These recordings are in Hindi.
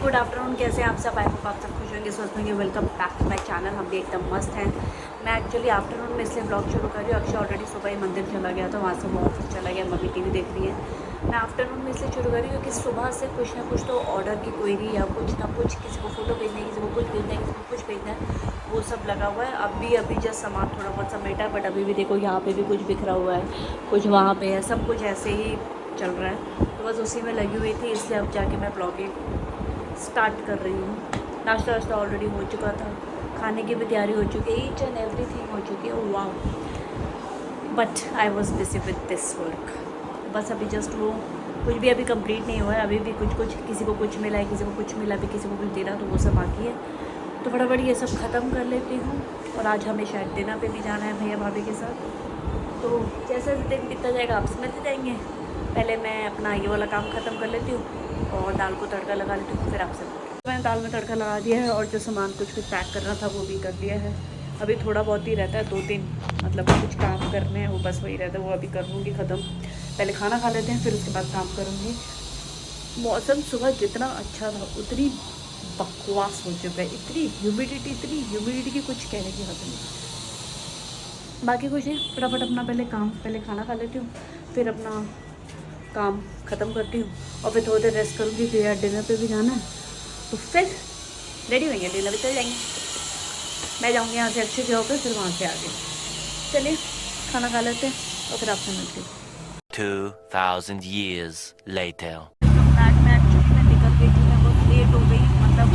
गुड आफ्टरनून, कैसे हैं आप सब? आई होप आप सब खुश होंगे, स्वस्थ होंगे। Welcome back to my channel. हम भी एकदम मस्त हैं। मैं एक्चुअली आफ्टरनून में इसलिए ब्लॉग शुरू कर रही हूँ। अक्षय ऑलरेडी सुबह ही मंदिर चला गया था, वहाँ से वो ऑफिस चला गया, मम्मी टीवी देख रही है। मैं आफ्टरनून में इसलिए शुरू कर रही हूँ क्योंकि सुबह से कुछ ना कुछ तो ऑर्डर की क्वेरी या कुछ ना कुछ, किसी को फ़ोटो भेजना है, किसी को कुछ भेजना है, किसी को कुछ भेजना है, वो सब लगा हुआ है। अभी जस्ट सामान थोड़ा बहुत समेटा है, बट अभी भी देखो यहाँ पे भी कुछ बिखरा हुआ है, कुछ वहाँ पे है, सब कुछ ऐसे ही चल रहा है। तो बस उसी में लगी हुई थी, इसलिए अब जाके मैं ब्लॉगिंग स्टार्ट कर रही हूँ। नाश्ता वाश्ता ऑलरेडी हो चुका था, खाने की भी तैयारी हो चुकी है, ईच एंड एवरीथिंग हो चुकी है। Wow, but I was busy with this work. बस अभी जस्ट वो कुछ भी अभी कंप्लीट नहीं हुआ है। अभी भी कुछ किसी को कुछ मिला है, किसी को कुछ मिला, अभी किसी को कुछ देना, तो वो सब बाकी है। तो फटाफट ये सब ख़त्म कर लेती हूँ। और आज हमें शायद डिनर पे भी जाना है भैया भाभी के साथ। तो जैसे दिन बीतता जाएगा आप समझते जाएंगे। पहले मैं अपना ये वाला काम ख़त्म कर लेती हूँ और दाल को तड़का लगा लेती हूँ, फिर आपसे मैंने दाल में तड़का लगा दिया है। और जो सामान कुछ पैक करना था वो भी कर दिया है। अभी थोड़ा बहुत ही रहता है, 2-3 मतलब कुछ काम करने हैं, वो बस वही रहता है, वो अभी कर लूँगी ख़त्म। पहले खाना खा लेते हैं, फिर उसके बाद काम करूँगी। मौसम सुबह जितना अच्छा था उतनी बकवास हो चुका है। इतनी ह्यूमिडिटी की कुछ कहने की हद नहीं। बाकी कुछ नहीं, फटाफट अपना पहले खाना खा लेती हूँ, फिर अपना काम ख़त्म करती हूँ और फिर थोड़ी देर रेस्ट करूँगी। फिर यार डिनर पे भी जाना है, तो फिर रेडी होंगे, डिनर पे चल जाएंगे। मैं जाऊँगी यहाँ से अक्षय के ऑफिस, फिर वहाँ से आगे। चलिए खाना खा लेते हैं और फिर आपसे मिलती हूँ। 2000 years later. फ्लैट में एक्चुअली मैं निकल गई थी, मैं बहुत लेट हो गई। मतलब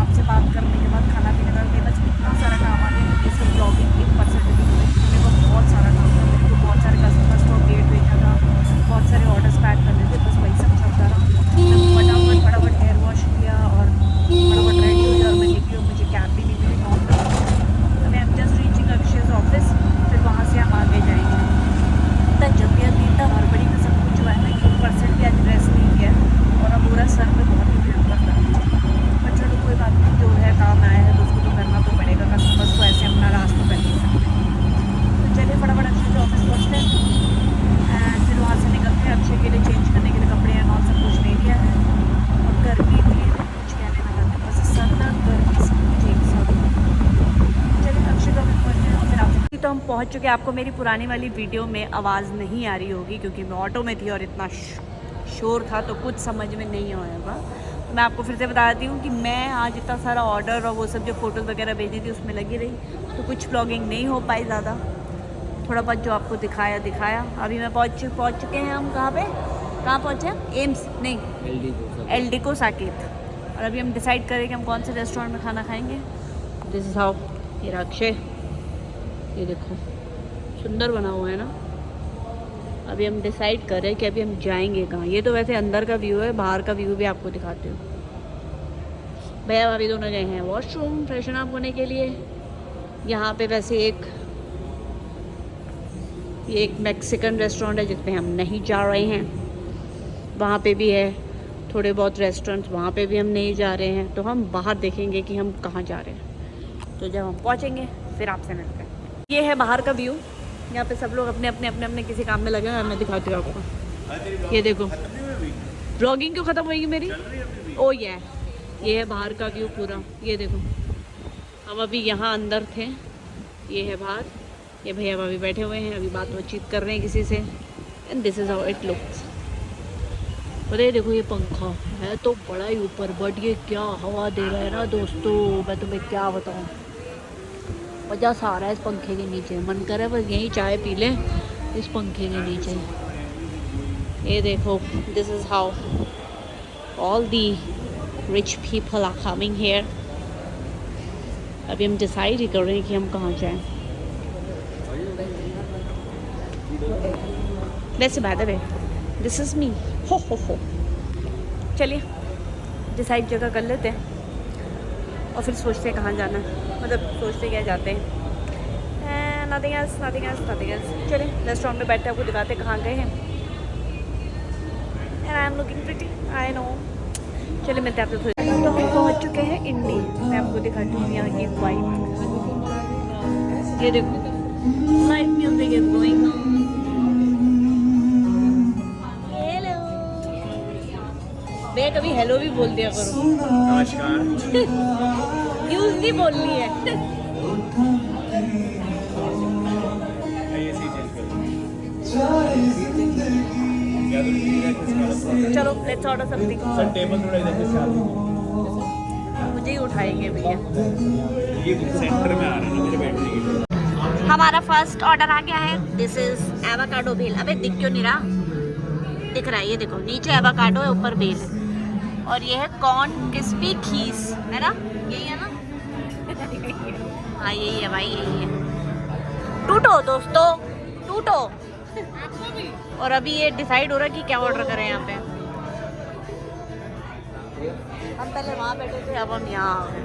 आपसे बात करने के बाद खाना पीने का मेरे पास इतना सारा काम आ गया कि सिर्फ ब्लॉगिंग 1% भी नहीं हुई। मेरे को बहुत सारा काम था, मेरे को बहुत सारे कस्टमर्स को अपडेट भेजना था, बहुत सारे ऑर्डर्स पैक करने थे, बस वही सब चलता रहा। मैं फटाफट हेयर वॉश किया और फटाफट रेडी हुई और मैं निकली। मुझे कैब भी नहीं मिली, तो मैं जस्ट रीचिंग अक्षय ऑफिस, फिर वहाँ से हम आगे जाएंगे। इतना जल्दी इतना हड़बड़ी में सब कुछ हुआ है ना कि 1% भी आज रेस्ट नहीं किया और अब पूरा सर में बहुत ही भयंकर था। पर चलो कोई बात नहीं, जो है काम आया है तो उसको तो करना तो पड़ेगा। कस्टमर्स को ऐसे अपना रास्ता कर नहीं सकते। तो चलिए फटाफट अक्षय के ऑफिस पहुँचते हैं एंड फिर वहाँ से निकलते हैं। अक्षय के लिए चेंज करने के लिए कपड़े हैं और सब कुछ ले लिया है। और गर्मी भी कुछ कहने ना करते, बस सर दर्द, गर्मी, सब कुछ एक साथ। चलिए अक्षय का ऑफिस पहुँचते हैं और फिर आपसे। तो हम पहुंच चुके हैं। आपको मेरी पुरानी वाली वीडियो में आवाज़ नहीं आ रही होगी क्योंकि मैं ऑटो में थी और इतना शोर था तो कुछ समझ में नहीं आएगा। तो मैं आपको फिर से बता देती हूँ कि मैं आज इतना सारा ऑर्डर और वो सब जो फ़ोटोज़ वगैरह भेजी थी उसमें लगी रही, तो कुछ ब्लॉगिंग नहीं हो पाई ज़्यादा। थोड़ा बहुत जो आपको दिखाया। अभी मैं पहुँच चुके हैं। हम कहाँ पहुँचे? एम्स नहीं, LD को साकेत। और अभी हम डिसाइड करें कि हम कौन से रेस्टोरेंट में खाना खाएँगे। This is how. ये अक्षय, ये देखो सुंदर बना हुआ है ना। अभी हम डिसाइड कर रहे हैं कि अभी हम जाएंगे कहाँ। ये तो वैसे अंदर का व्यू है, बाहर का व्यू भी आपको दिखाती हूँ। भैया भाभी दोनों गए हैं वॉशरूम फ्रेशन अप होने के लिए। यहाँ पे वैसे ये एक मैक्सिकन रेस्टोरेंट है जिसमें हम नहीं जा रहे हैं। वहाँ पे भी है थोड़े बहुत रेस्टोरेंट्स, वहाँ पे भी हम नहीं जा रहे हैं। तो हम बाहर देखेंगे कि हम कहाँ जा रहे हैं। तो जब हम पहुँचेंगे फिर आपसे मिलते हैं। ये है बाहर का व्यू। यहाँ पे सब लोग अपने किसी काम में लगे हैं। मैं दिखाती हूँ आपको। ये देखो, ब्लॉगिंग क्यों ख़त्म होगी मेरी? ओ ये है बाहर का व्यू पूरा। ये देखो, हम अभी यहाँ अंदर थे, ये है बाहर। ये भैया भाभी बैठे हुए हैं, अभी बातचीत कर रहे हैं किसी से। And this is how it looks. और ये देखो, ये पंखा है तो बड़ा ही ऊपर, बट ये क्या हवा दे रहा है ना दोस्तों, मैं तुम्हें क्या बताऊँ। मज़ा सा आ रहा है इस पंखे के नीचे। मन कर रहा है बस यहीं चाय पी लें इस पंखे के नीचे। ये देखो, this is how all the rich people are coming here. अभी हम डिसाइड ही कर रहे हैं कि हम कहाँ जाएं। वैसे by the way, this is me. हो चलिए डिसाइड जगह कर लेते हैं और फिर सोचते हैं कहाँ जाना है। मतलब सोचते क्या जाते हैं। Nothing else. चलिए रेस्टोरेंट में बैठे आपको दिखाते कहाँ गए हैं। And I am looking pretty, I know. चलिए मिलते हैं आपसे। तो हम पहुँच चुके हैं इंडी। मैं आपको दिखाती हूँ यहाँ की वाइब। ये देखो, live music is going on. Hello है, कभी हेलो भी बोल दिया करो। नमस्कार। न्यूज़ नहीं बोलनी है। ये चीज चेंज कर या तो चलो let's order something. Sir table थोड़ा इधर से चाल मुझे ही उठाएंगे भैया। ये सेंटर में आ रहा है ना मेरे बैठने के लिए। हमारा फर्स्ट ऑर्डर आ गया है। This is avocado bowl. अबे दिख क्यों नहीं रहा? दिख रहा है, ये देखो नीचे एवोकाडो है, ऊपर बेल है। और ये है कॉर्न क्रिस्पी खीस, है ना? यही है ना? हाँ यही है भाई, यही है। टूटो दोस्तों, टूटो। और अभी ये डिसाइड हो रहा है कि क्या ऑर्डर करें यहाँ पे। हम पहले वहाँ बैठे थे, अब हम यहाँ आ गए।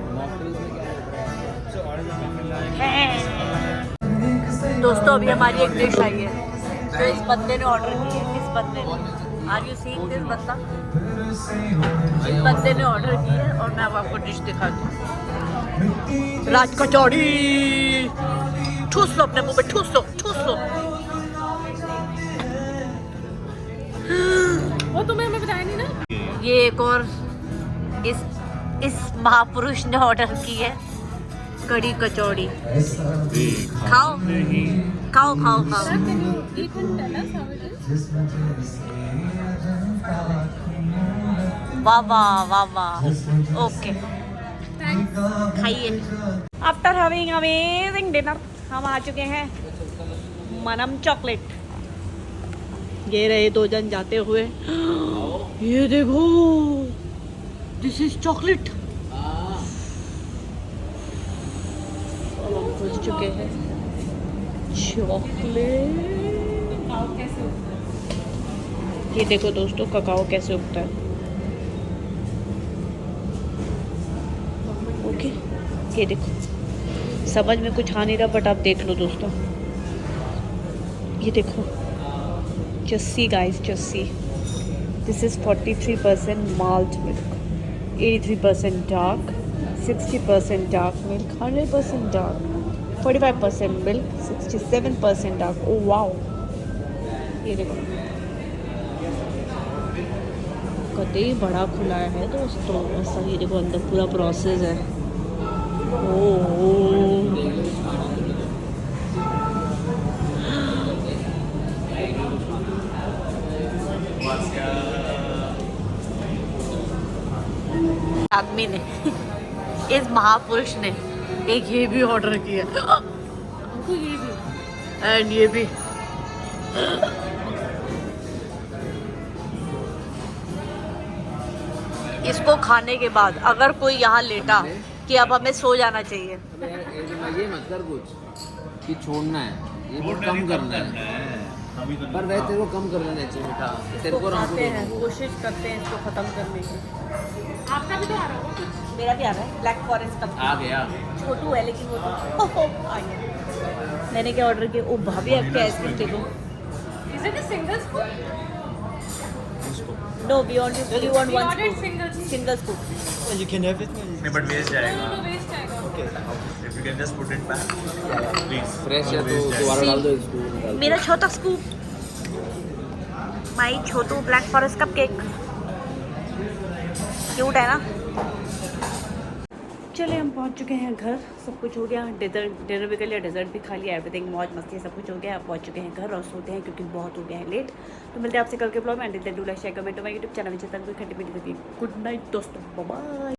दोस्तों अभी हमारी एक डिश आई है जो इस बंदे ने ऑर्डर की है। इस बंदे ने, आर यू सीइंग दिस बंदा? इस बंदे ने ऑर्डर की है और मैं अब आपको डिश दिखाती हूँ। राज कचौड़ी। ठूस लो अपने मुंह पे, ठूस लो, ठूस लो। वो तुम्हें हमें बताया नहीं ना। ये एक और इस महापुरुष ने ऑर्डर की है कड़ी कचौड़ी। खाओ खाओ खाओ खाओ। वाह वाह वाह वाह। ओके खाइए। आफ्टर हैविंग अमेजिंग डिनर हम आ चुके हैं मनम चॉकलेट। ये रहे दो जन जाते हुए। ये देखो, दिस इज चॉकलेट। अब हम पहुंच चुके हैं चॉकलेट। ये देखो दोस्तों ककाओ कैसे उगता है। ओके ये देखो, समझ में कुछ आ नहीं रहा बट आप देख लो दोस्तों। ये देखो Jassi guys, Jassi. This is 43% malt milk, 83% dark, 60% dark milk, 100% dark, 45% milk, 67% dark. Oh wow, ये देखो कतई बड़ा खुला है दोस्तों ऐसा। ये देखो अंदर पूरा प्रोसेस है। ओ आदमी ने इस महापुरुष ने एक ये भी ऑर्डर किया एंड ये भी। इसको खाने के बाद अगर कोई यहाँ लेटा कि अब हमें सो जाना चाहिए। ये मत कर कुछ कि छोड़ना है, ये बहुत कम करना है। पर वह तेरे को कम कर लेना चाहिए बेटा। तेरे को खाते हैं, कोशिश करते हैं इसको खत्म करने की। आपका भी तो आ रहा होगा। मेरा भी आ रहा है ब्लैक फॉरेस्ट का। आ गया। छोटू है लेकिन वो तो आ गया। मैंने क्या ऑर्डर किया? ओ भाभी आपके आइसक्रीम देखो। Is it a single scoop? No we want one We ordered single scoop. Single scoop. You can have it. नहीं बट वेस्ट No, जाएगा। no, waste आएगा. If you can just put it back, please. Fresh है तो Waste जाएगा। दोबारा डाल दो इसको। निकाल दो। मेरा छोटा स्कूप, माई छोटू black forest cup cake. Cute है ना? चलिए हम पहुंच चुके हैं घर, सब कुछ हो गया। डिनर भी कर लिया, डेजर्ट भी खा लिया, एवरीथिंग मौज मस्ती सब कुछ हो गया। अब पहुंच चुके हैं घर और सोते हैं क्योंकि बहुत हो गया है लेट। तो मिलते हैं आपसे कल के ब्लॉग में। And do like share comment to my YouTube channel में। गुड नाइट दोस्तों, बाय बाय।